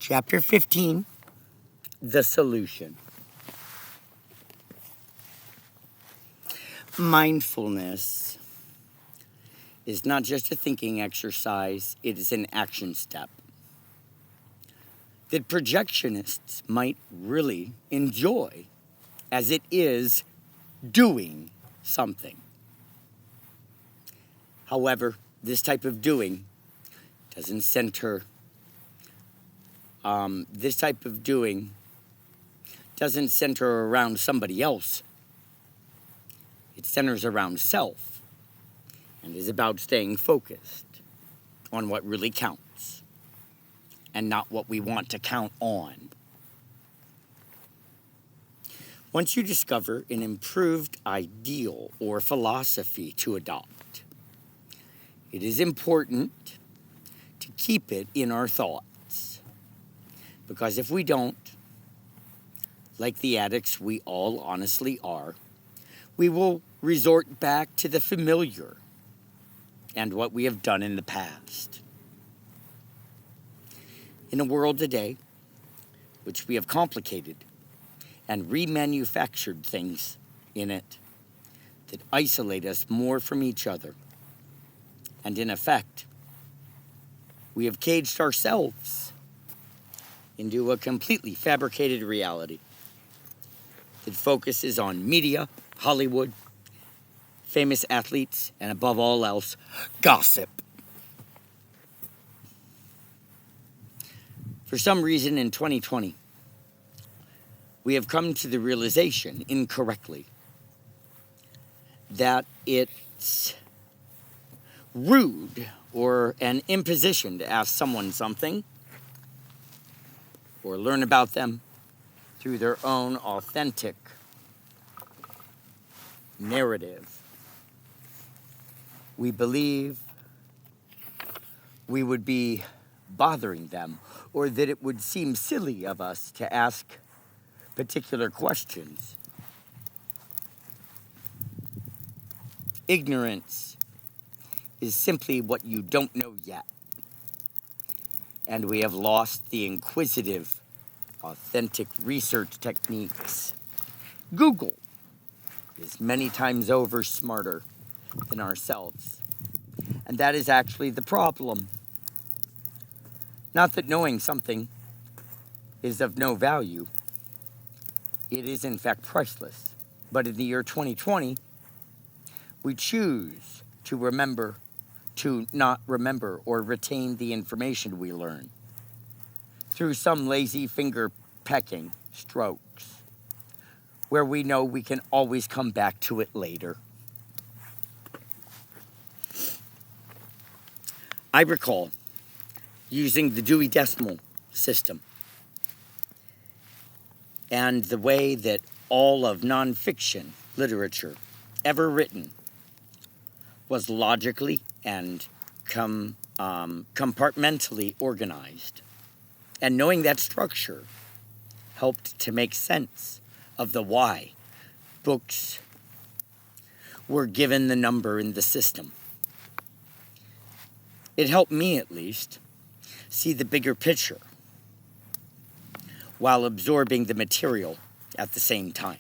Chapter 15, The Solution. Mindfulness is not just a thinking exercise, it is an action step that projectionists might really enjoy, as it is doing something. However, this type of doing doesn't center around somebody else. It centers around self and is about staying focused on what really counts and not what we want to count on. Once you discover an improved ideal or philosophy to adopt, it is important to keep it in our thoughts. Because if we don't, like the addicts we all honestly are, we will resort back to the familiar and what we have done in the past. In a world today, which we have complicated and remanufactured things in it that isolate us more from each other, and in effect, we have caged ourselves into a completely fabricated reality that focuses on media, Hollywood, famous athletes, and above all else, gossip. For some reason in 2020, we have come to the realization, incorrectly, that it's rude or an imposition to ask someone something or learn about them through their own authentic narrative. We believe we would be bothering them, or that it would seem silly of us to ask particular questions. Ignorance is simply what you don't know yet. And we have lost the inquisitive, authentic research techniques. Google is many times over smarter than ourselves. And that is actually the problem. Not that knowing something is of no value. It is in fact priceless. But in the year 2020, we choose to not remember or retain the information we learn through some lazy finger pecking strokes where we know we can always come back to it later. I recall using the Dewey Decimal System and the way that all of nonfiction literature ever written was logically and compartmentally organized. And knowing that structure helped to make sense of the why books were given the number in the system. It helped me, at least, see the bigger picture while absorbing the material at the same time.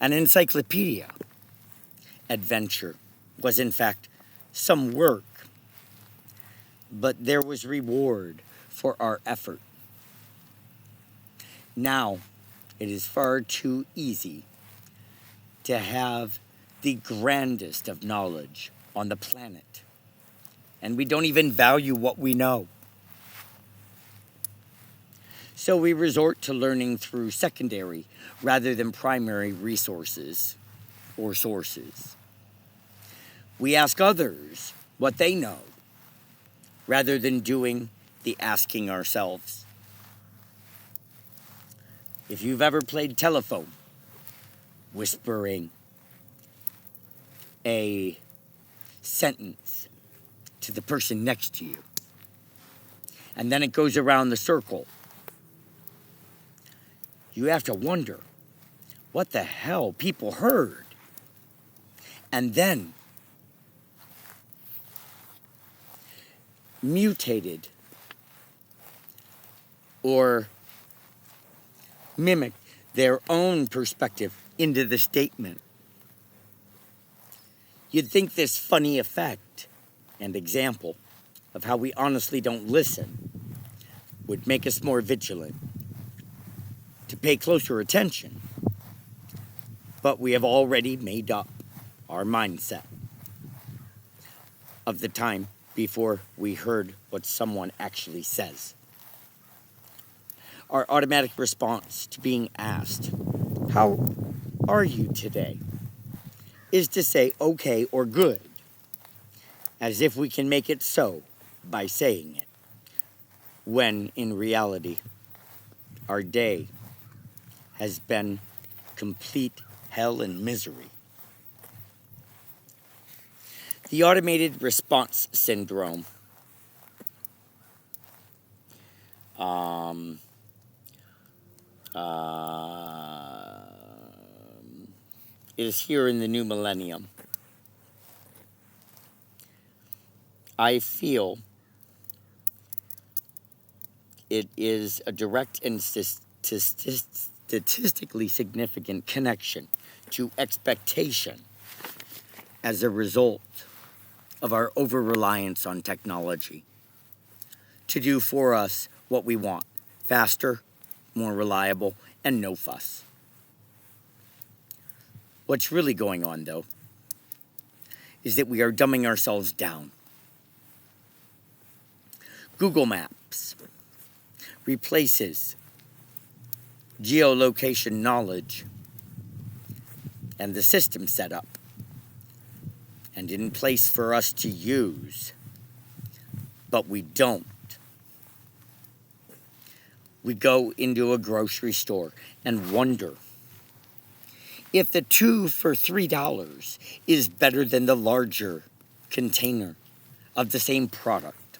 An encyclopedia adventure was in fact some work, but there was reward for our effort. Now, it is far too easy to have the grandest of knowledge on the planet, and we don't even value what we know. So we resort to learning through secondary rather than primary resources or sources. We ask others what they know rather than doing the asking ourselves. If you've ever played telephone, whispering a sentence to the person next to you, and then it goes around the circle, you have to wonder what the hell people heard. And then mutated or mimic their own perspective into the statement. You'd think this funny effect and example of how we honestly don't listen would make us more vigilant, to pay closer attention, but we have already made up our mindset of the time before we heard what someone actually says. Our automatic response to being asked, "How are you today?" is to say okay or good, as if we can make it so by saying it, when in reality, our day has been complete hell and misery. The automated response syndrome is here in the new millennium. I feel it is a direct and statistically significant connection to expectation as a result of our over-reliance on technology to do for us what we want, faster, more reliable, and no fuss. What's really going on, though, is that we are dumbing ourselves down. Google Maps replaces geolocation knowledge and the system setup and in place for us to use, but we don't. We go into a grocery store and wonder if the 2 for $3 is better than the larger container of the same product.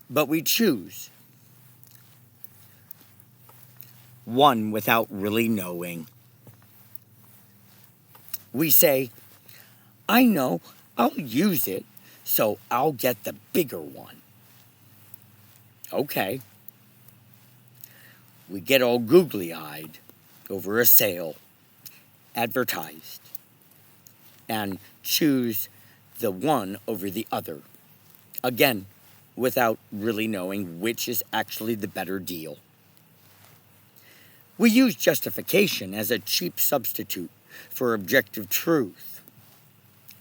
But we choose one without really knowing. We say, "I know, I'll use it, so I'll get the bigger one." Okay. We get all googly-eyed over a sale advertised and choose the one over the other, again, without really knowing which is actually the better deal. We use justification as a cheap substitute for objective truth,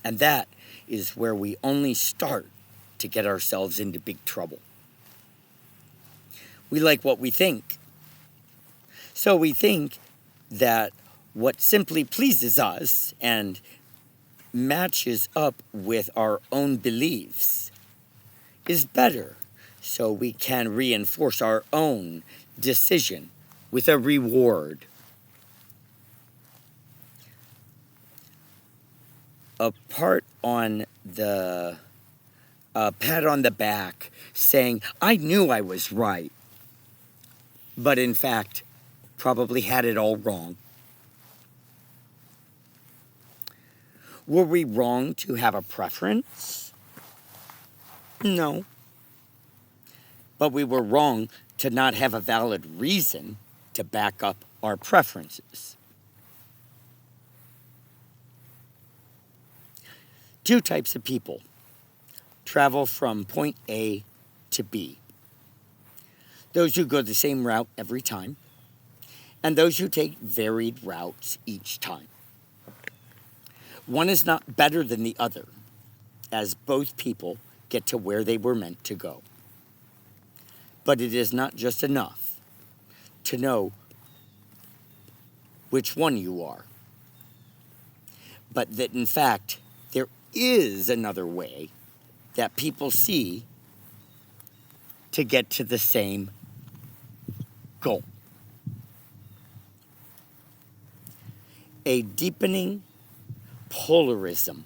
and that is where we only start to get ourselves into big trouble. We like what we think, so we think that what simply pleases us and matches up with our own beliefs is better, so we can reinforce our own decision with a reward. A pat on the back saying, "I knew I was right," but in fact, probably had it all wrong. Were we wrong to have a preference? No. But we were wrong to not have a valid reason to back up our preferences. Two types of people travel from point A to B. Those who go the same route every time, and those who take varied routes each time. One is not better than the other, as both people get to where they were meant to go. But it is not just enough to know which one you are, but that in fact there is another way that people see to get to the same goal. A deepening polarization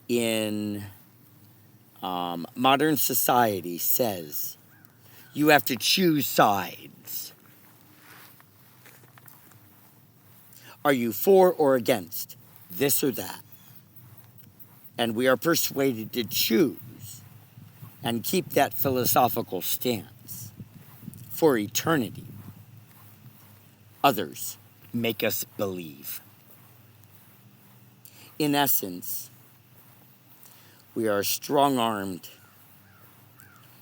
in modern society says you have to choose sides. Are you for or against this or that? And we are persuaded to choose and keep that philosophical stance for eternity. Others make us believe. In essence, we are strong-armed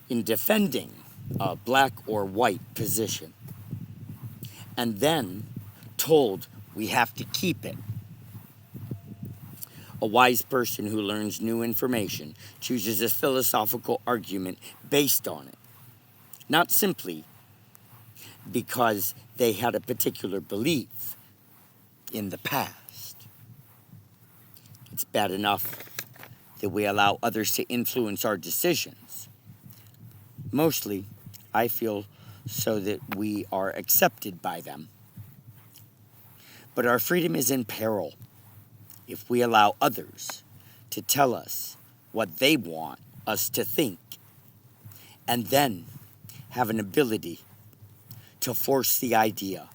in defending a black or white position, and then told we have to keep it. A wise person who learns new information chooses a philosophical argument based on it, not simply because they had a particular belief in the past. It's bad enough that we allow others to influence our decisions. Mostly, I feel so that we are accepted by them. But our freedom is in peril if we allow others to tell us what they want us to think, and then have an ability to force the idea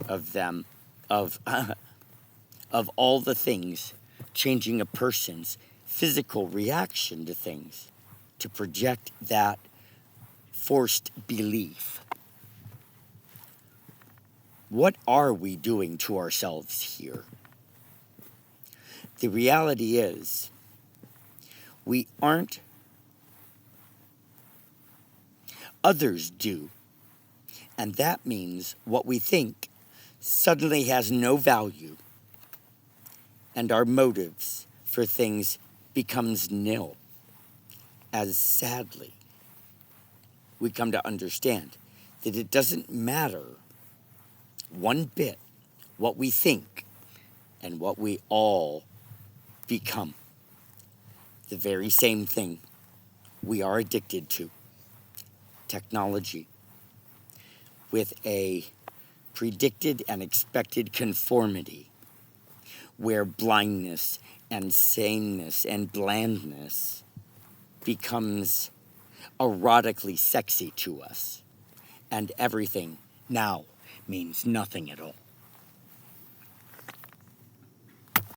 of them of of all the things changing a person's physical reaction to things, to project that forced belief. What are we doing to ourselves here? The reality is, we aren't. Others do. And that means what we think suddenly has no value, and our motives for things becomes nil, as sadly we come to understand that it doesn't matter one bit what we think and what we all become. The very same thing we are addicted to. Technology, with a predicted and expected conformity, where blindness and saneness and blandness becomes erotically sexy to us, and everything now means nothing at all.